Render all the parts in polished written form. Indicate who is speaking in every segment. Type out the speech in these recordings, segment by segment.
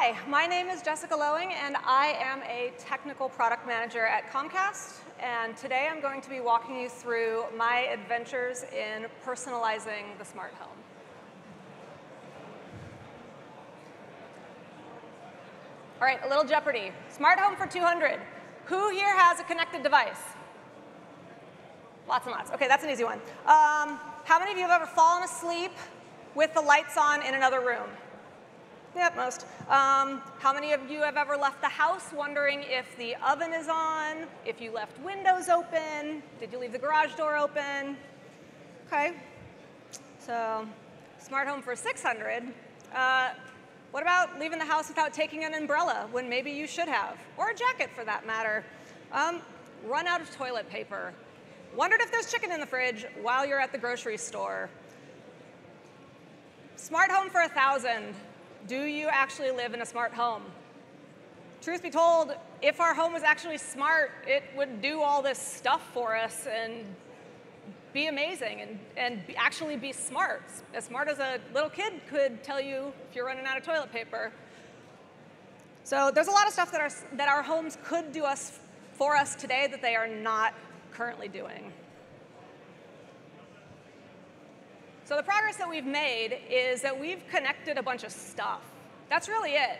Speaker 1: Hi, my name is Jessica Lowing, and I am a technical product manager at Comcast. And today I'm going to be walking you through my adventures in personalizing the smart home. All right, a little Jeopardy. Smart home for 200. Who here has a connected device? Lots and lots. OK, that's an easy one. How many of you have ever fallen asleep with the lights on in another room? Yep, most. How many of you have ever left the house wondering if the oven is on, if you left windows open, did you leave the garage door open? OK. So smart home for 600. What about leaving the house without taking an umbrella when maybe you should have? Or a jacket, for that matter. Run out of toilet paper. Wondered if there's chicken in the fridge while you're at the grocery store. Smart home for 1,000. Do you actually live in a smart home? Truth be told, if our home was actually smart, it would do all this stuff for us and be amazing and actually be smart. As smart as a little kid could tell you if you're running out of toilet paper. So there's a lot of stuff that our homes could do for us today that they are not currently doing. So the progress that we've made is that we've connected a bunch of stuff. That's really it.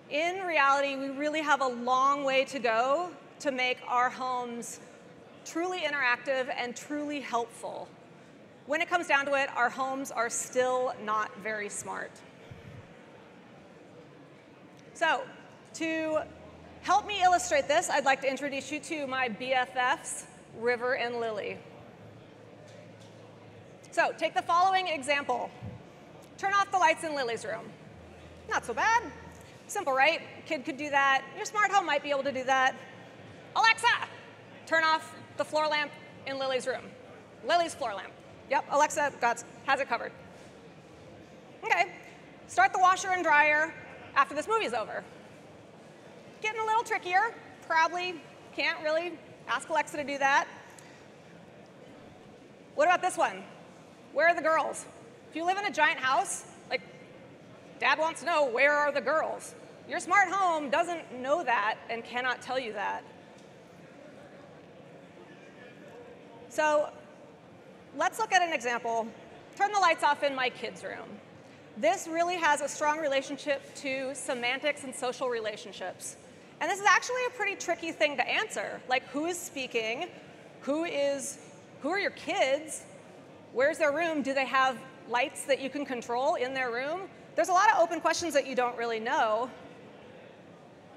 Speaker 1: In reality, we really have a long way to go to make our homes truly interactive and truly helpful. When it comes down to it, our homes are still not very smart. So to help me illustrate this, I'd like to introduce you to my BFFs, River and Lily. So take the following example. Turn off the lights in Lily's room. Not so bad. Simple, right? Kid could do that. Your smart home might be able to do that. Alexa, turn off the floor lamp in Lily's room. Lily's floor lamp. Yep, Alexa has it covered. OK, start the washer and dryer after this movie's over. Getting a little trickier. Probably can't really ask Alexa to do that. What about this one? Where are the girls? If you live in a giant house, like, Dad wants to know, where are the girls? Your smart home doesn't know that and cannot tell you that. So let's look at an example. Turn the lights off in my kid's room. This really has a strong relationship to semantics and social relationships. And this is actually a pretty tricky thing to answer. Like, who is speaking? Who are your kids? Where's their room? Do they have lights that you can control in their room? There's a lot of open questions that you don't really know.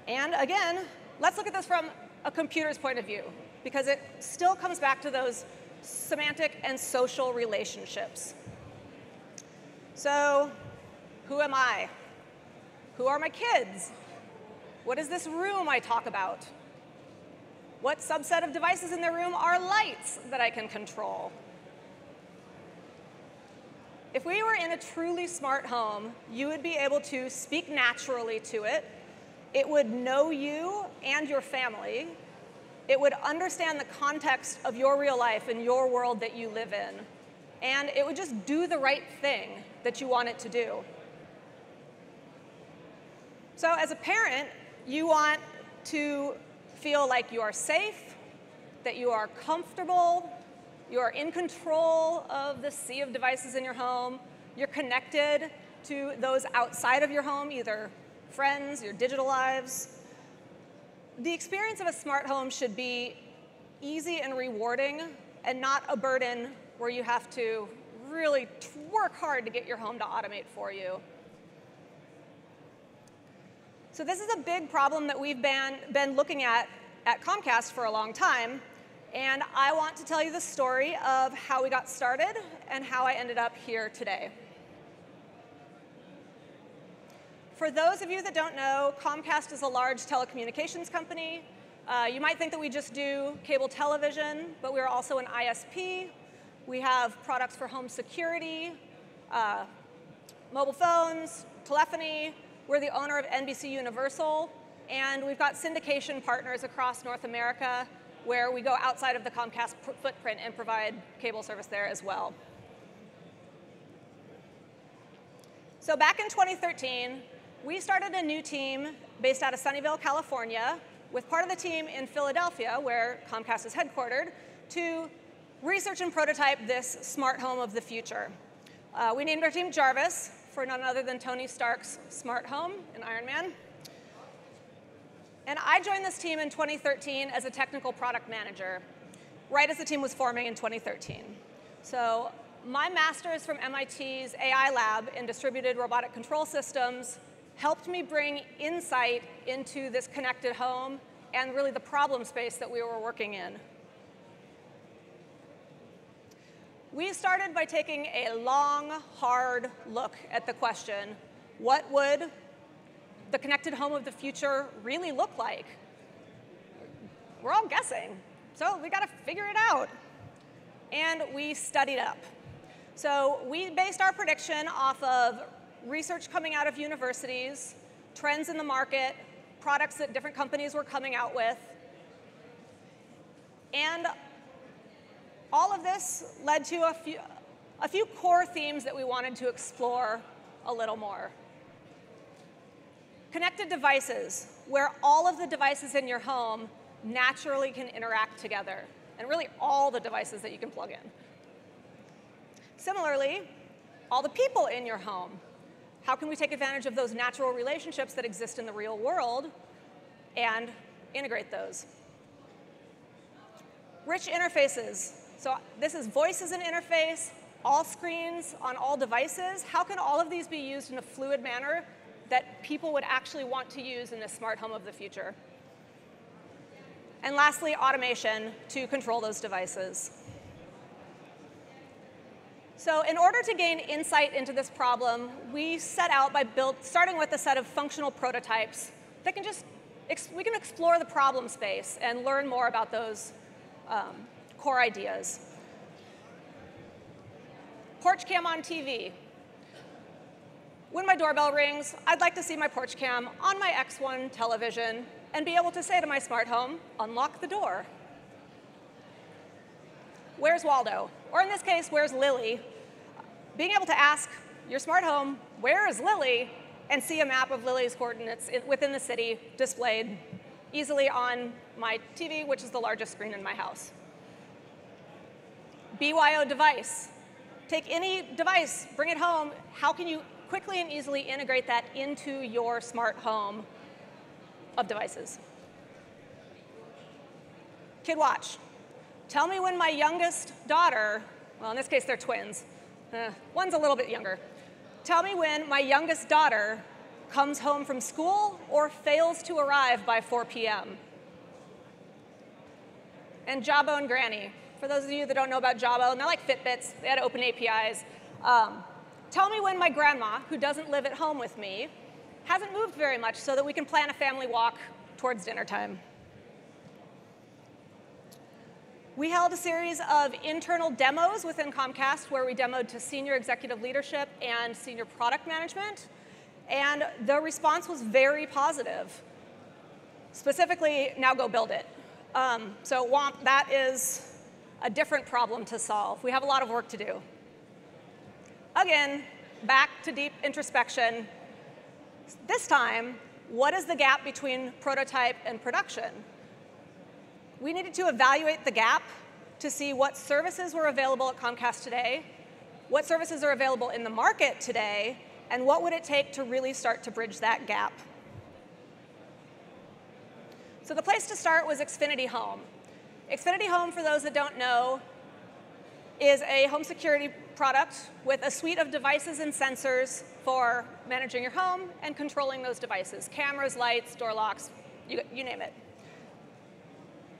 Speaker 1: And again, let's look at this from a computer's point of view, because it still comes back to those semantic and social relationships. So who am I? Who are my kids? What is this room I talk about? What subset of devices in their room are lights that I can control? If we were in a truly smart home, you would be able to speak naturally to it. It would know you and your family. It would understand the context of your real life and your world that you live in. And it would just do the right thing that you want it to do. So as a parent, you want to feel like you are safe, that you are comfortable, you are in control of the sea of devices in your home. You're connected to those outside of your home, either friends, your digital lives. The experience of a smart home should be easy and rewarding and not a burden where you have to really work hard to get your home to automate for you. So this is a big problem that we've been looking at Comcast for a long time. And I want to tell you the story of how we got started and how I ended up here today. For those of you that don't know, Comcast is a large telecommunications company. You might think that we just do cable television, but we're also an ISP. We have products for home security, mobile phones, telephony. We're the owner of NBC Universal. And we've got syndication partners across North America where we go outside of the Comcast footprint and provide cable service there as well. So back in 2013, we started a new team based out of Sunnyvale, California, with part of the team in Philadelphia, where Comcast is headquartered, to research and prototype this smart home of the future. We named our team Jarvis, for none other than Tony Stark's smart home in Iron Man. And I joined this team in 2013 as a technical product manager, right as the team was forming in 2013. So my master's from MIT's AI lab in distributed robotic control systems helped me bring insight into this connected home and really the problem space that we were working in. We started by taking a long, hard look at the question, what would the connected home of the future really look like? We're all guessing, so we got to figure it out. And we studied up. So we based our prediction off of research coming out of universities, trends in the market, products that different companies were coming out with. And all of this led to a few core themes that we wanted to explore a little more. Connected devices, where all of the devices in your home naturally can interact together, and really all the devices that you can plug in. Similarly, all the people in your home. How can we take advantage of those natural relationships that exist in the real world and integrate those? Rich interfaces. So this is voice as an interface, all screens on all devices. How can all of these be used in a fluid manner that people would actually want to use in this smart home of the future? And lastly, automation to control those devices. So in order to gain insight into this problem, we set out by starting with a set of functional prototypes that we can explore the problem space and learn more about those core ideas. Porch cam on TV. When my doorbell rings, I'd like to see my porch cam on my X1 television and be able to say to my smart home, unlock the door. Where's Waldo? Or in this case, where's Lily? Being able to ask your smart home, where is Lily? And see a map of Lily's coordinates within the city displayed easily on my TV, which is the largest screen in my house. BYO device. Take any device, bring it home. How can you quickly and easily integrate that into your smart home of devices? Kid watch. Tell me when my youngest daughter, well, in this case, they're twins. One's a little bit younger. Tell me when my youngest daughter comes home from school or fails to arrive by 4 p.m. And Jawbone Granny. For those of you that don't know about Jawbone, they're like Fitbits. They had open APIs. Tell me when my grandma, who doesn't live at home with me, hasn't moved very much so that we can plan a family walk towards dinner time. We held a series of internal demos within Comcast where we demoed to senior executive leadership and senior product management. And the response was very positive. Specifically, now go build it. So WOMP, that is a different problem to solve. We have a lot of work to do. Again, back to deep introspection. This time, what is the gap between prototype and production? We needed to evaluate the gap to see what services were available at Comcast today, what services are available in the market today, and what would it take to really start to bridge that gap. So the place to start was Xfinity Home. Xfinity Home, for those that don't know, is a home security product with a suite of devices and sensors for managing your home and controlling those devices. Cameras, lights, door locks, you name it.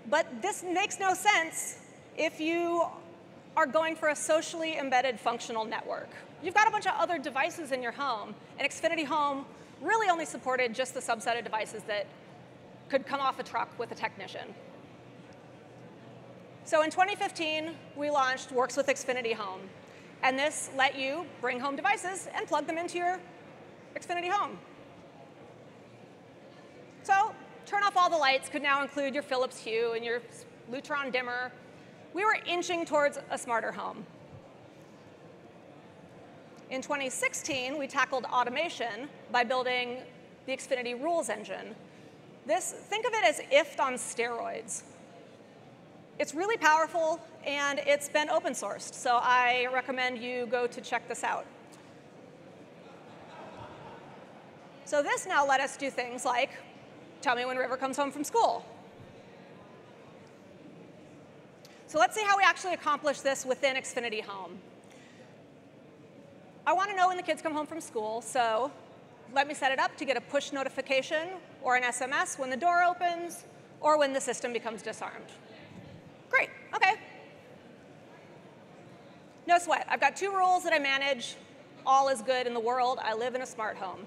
Speaker 1: But this makes no sense if you are going for a socially embedded functional network. You've got a bunch of other devices in your home, and Xfinity Home really only supported just the subset of devices that could come off a truck with a technician. So in 2015, we launched Works with Xfinity Home. And this let you bring home devices and plug them into your Xfinity Home. So turn off all the lights could now include your Philips Hue and your Lutron dimmer. We were inching towards a smarter home. In 2016, we tackled automation by building the Xfinity rules engine. Think of it as IFT on steroids. It's really powerful, and it's been open sourced, so I recommend you go to check this out. So this now let us do things like, tell me when River comes home from school. So let's see how we actually accomplish this within Xfinity Home. I want to know when the kids come home from school, so let me set it up to get a push notification or an SMS when the door opens or when the system becomes disarmed. Great, OK. No sweat. I've got 2 rules that I manage. All is good in the world. I live in a smart home.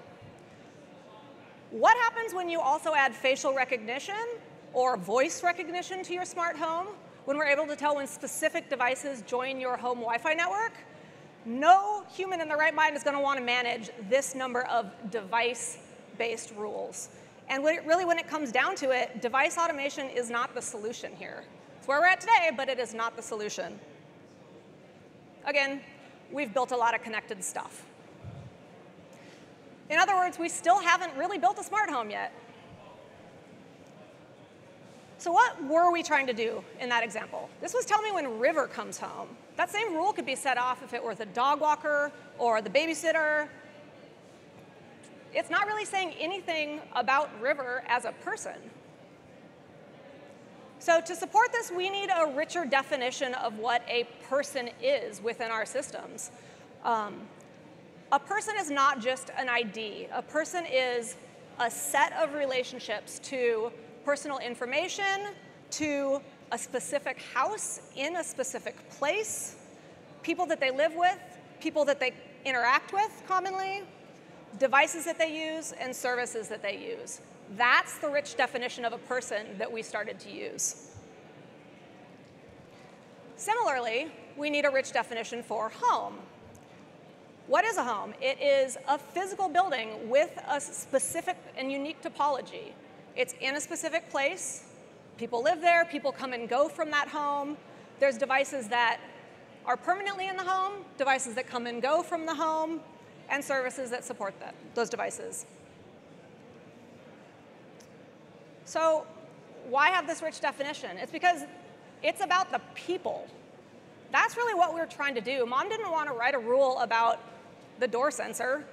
Speaker 1: What happens when you also add facial recognition or voice recognition to your smart home, when we're able to tell when specific devices join your home Wi-Fi network? No human in their right mind is going to want to manage this number of device-based rules. And really, when it comes down to it, device automation is not the solution here. It's where we're at today, but it is not the solution. Again, we've built a lot of connected stuff. In other words, we still haven't really built a smart home yet. So what were we trying to do in that example? This was tell me when River comes home. That same rule could be set off if it were the dog walker or the babysitter. It's not really saying anything about River as a person. So to support this, we need a richer definition of what a person is within our systems. A person is not just an ID. A person is a set of relationships to personal information, to a specific house in a specific place, people that they live with, people that they interact with commonly, devices that they use, and services that they use. That's the rich definition of a person that we started to use. Similarly, we need a rich definition for home. What is a home? It is a physical building with a specific and unique topology. It's in a specific place. People live there. People come and go from that home. There's devices that are permanently in the home, devices that come and go from the home, and services that support those devices. So why have this rich definition? It's because it's about the people. That's really what we were trying to do. Mom didn't want to write a rule about the door sensor.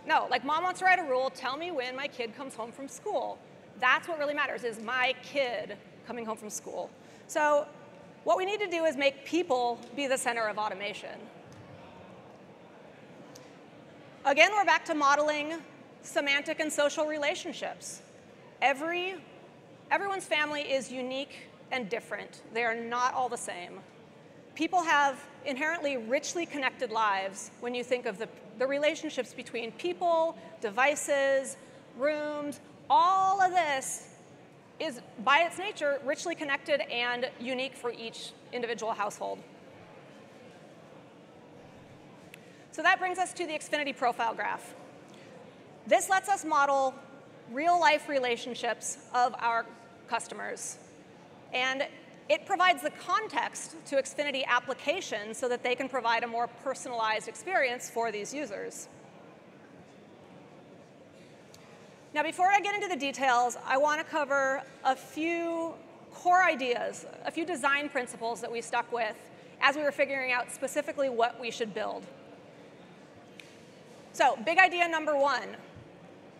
Speaker 1: No, like Mom wants to write a rule, tell me when my kid comes home from school. That's what really matters, is my kid coming home from school. So what we need to do is make people be the center of automation. Again, we're back to modeling semantic and social relationships. Everyone's family is unique and different. They are not all the same. People have inherently richly connected lives when you think of the relationships between people, devices, rooms. All of this is, by its nature, richly connected and unique for each individual household. So that brings us to the Xfinity Profile Graph. This lets us model real-life relationships of our customers. And it provides the context to Xfinity applications so that they can provide a more personalized experience for these users. Now, before I get into the details, I want to cover a few core ideas, a few design principles that we stuck with as we were figuring out specifically what we should build. So, big idea number 1.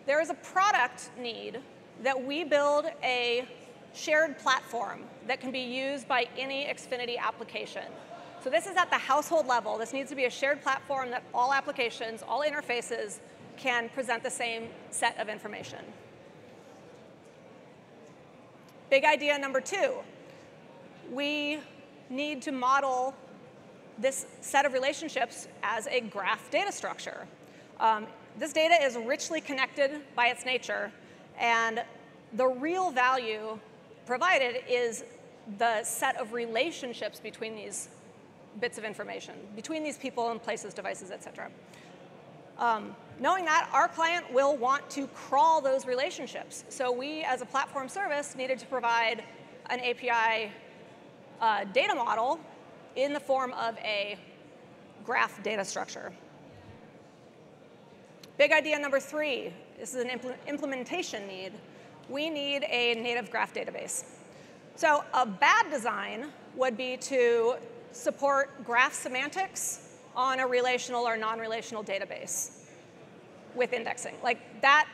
Speaker 1: There is a product need that we build a shared platform that can be used by any Xfinity application. So this is at the household level. This needs to be a shared platform that all applications, all interfaces can present the same set of information. Big idea number 2. We need to model this set of relationships as a graph data structure. This data is richly connected by its nature, and the real value provided is the set of relationships between these bits of information, between these people and places, devices, et cetera. Knowing that, our client will want to crawl those relationships. So we, as a platform service, needed to provide an API data model in the form of a graph data structure. Big idea number 3, this is an implementation need. We need a native graph database. So a bad design would be to support graph semantics on a relational or non-relational database with indexing. Like that,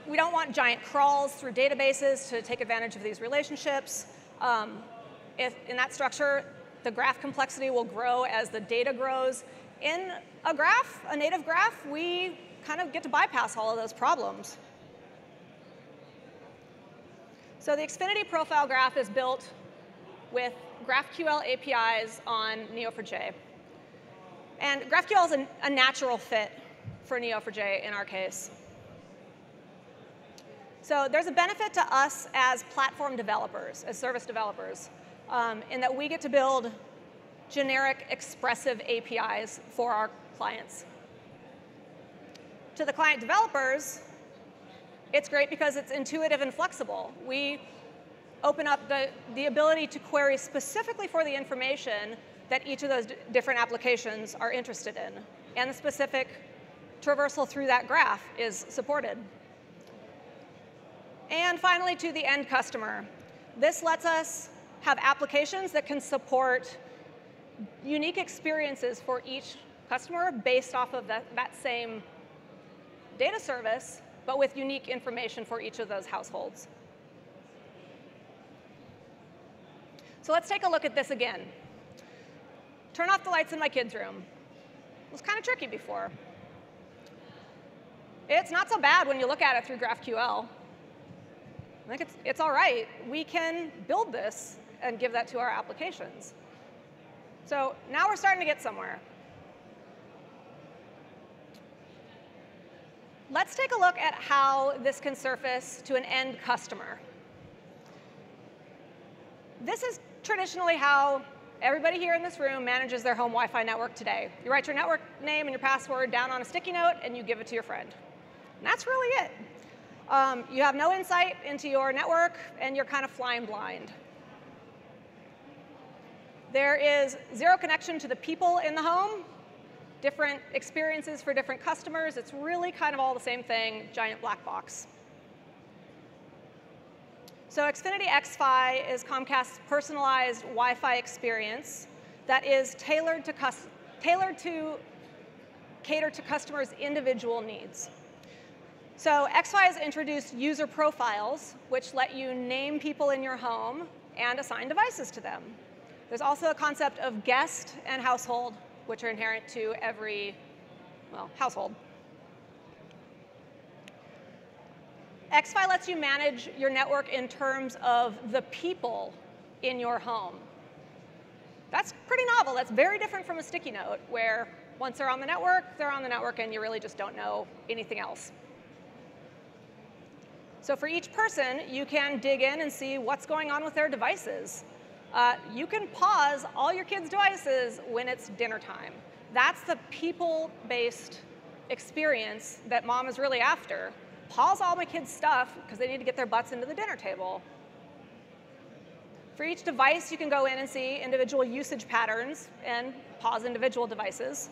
Speaker 1: we don't want giant crawls through databases to take advantage of these relationships. If in that structure, the graph complexity will grow as the data grows. In a graph, a native graph, we kind of get to bypass all of those problems. So the Xfinity Profile Graph is built with GraphQL APIs on Neo4j. And GraphQL is a natural fit for Neo4j in our case. So there's a benefit to us as platform developers, as service developers, in that we get to build generic expressive APIs for our clients. To the client developers, it's great because it's intuitive and flexible. We open up the ability to query specifically for the information that each of those different applications are interested in. And the specific traversal through that graph is supported. And finally, to the end customer. This lets us have applications that can support unique experiences for each customer based off of that same data service, but with unique information for each of those households. So let's take a look at this again. Turn off the lights in my kids' room. It was kind of tricky before. It's not so bad when you look at it through GraphQL. I think it's all right. We can build this and give that to our applications. So now we're starting to get somewhere. Let's take a look at how this can surface to an end customer. This is traditionally how everybody here in this room manages their home Wi-Fi network today. You write your network name and your password down on a sticky note, and you give it to your friend. And that's really it. You have no insight into your network, and you're kind of flying blind. There is zero connection to the people in the home, different experiences for different customers. It's really kind of all the same thing, giant black box. So Xfinity xFi is Comcast's personalized Wi-Fi experience that is tailored to cater to customers' individual needs. So xFi has introduced user profiles, which let you name people in your home and assign devices to them. There's also a concept of guest and household, which are inherent to every, well, household. xFi lets you manage your network in terms of the people in your home. That's pretty novel. That's very different from a sticky note, where once they're on the network, and you really just don't know anything else. So for each person, you can dig in and see what's going on with their devices. You can pause all your kids' devices when it's dinner time. That's the people-based experience that mom is really after. Pause all my kids' stuff because they need to get their butts into the dinner table. For each device, you can go in and see individual usage patterns and pause individual devices.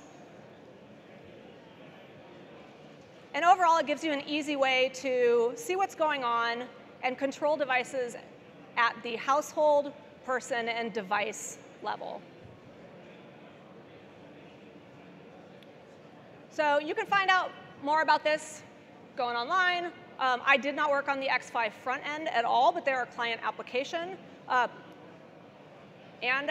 Speaker 1: And overall, it gives you an easy way to see what's going on and control devices at the household, person, and device level. So you can find out more about this going online. I did not work on the xFi front end at all, but they're a client application. And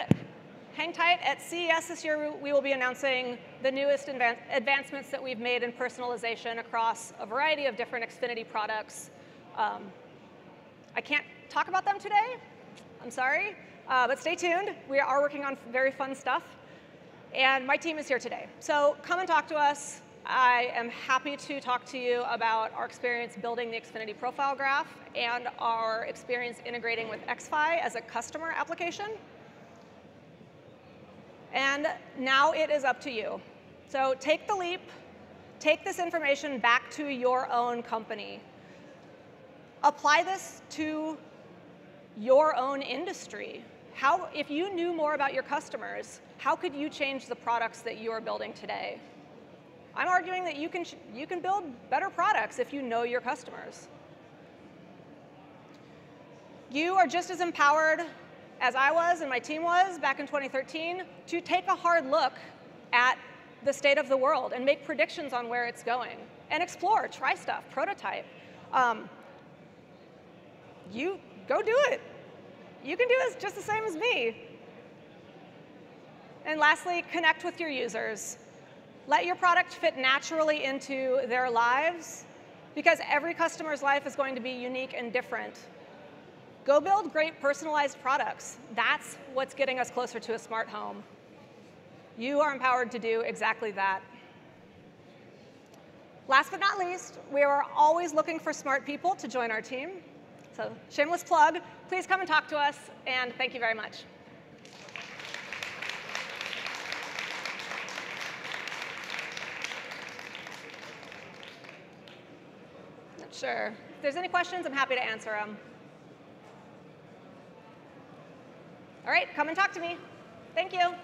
Speaker 1: hang tight. At CES this year, we will be announcing the newest advancements that we've made in personalization across a variety of different Xfinity products. I can't talk about them today. I'm sorry. But stay tuned. We are working on very fun stuff. And my team is here today. So come and talk to us. I am happy to talk to you about our experience building the Xfinity Profile Graph and our experience integrating with xFi as a customer application. And now it is up to you. So take the leap. Take this information back to your own company. Apply this to your own industry. If you knew more about your customers, how could you change the products that you are building today? I'm arguing that you can build better products if you know your customers. You are just as empowered as I was and my team was back in 2013 to take a hard look at the state of the world and make predictions on where it's going and explore, try stuff, prototype. You go do it. You can do it just the same as me. And lastly, connect with your users. Let your product fit naturally into their lives, because every customer's life is going to be unique and different. Go build great personalized products. That's what's getting us closer to a smart home. You are empowered to do exactly that. Last but not least, we are always looking for smart people to join our team. So shameless plug, please come and talk to us, and thank you very much. Sure. If there's any questions, I'm happy to answer them. All right, come and talk to me. Thank you.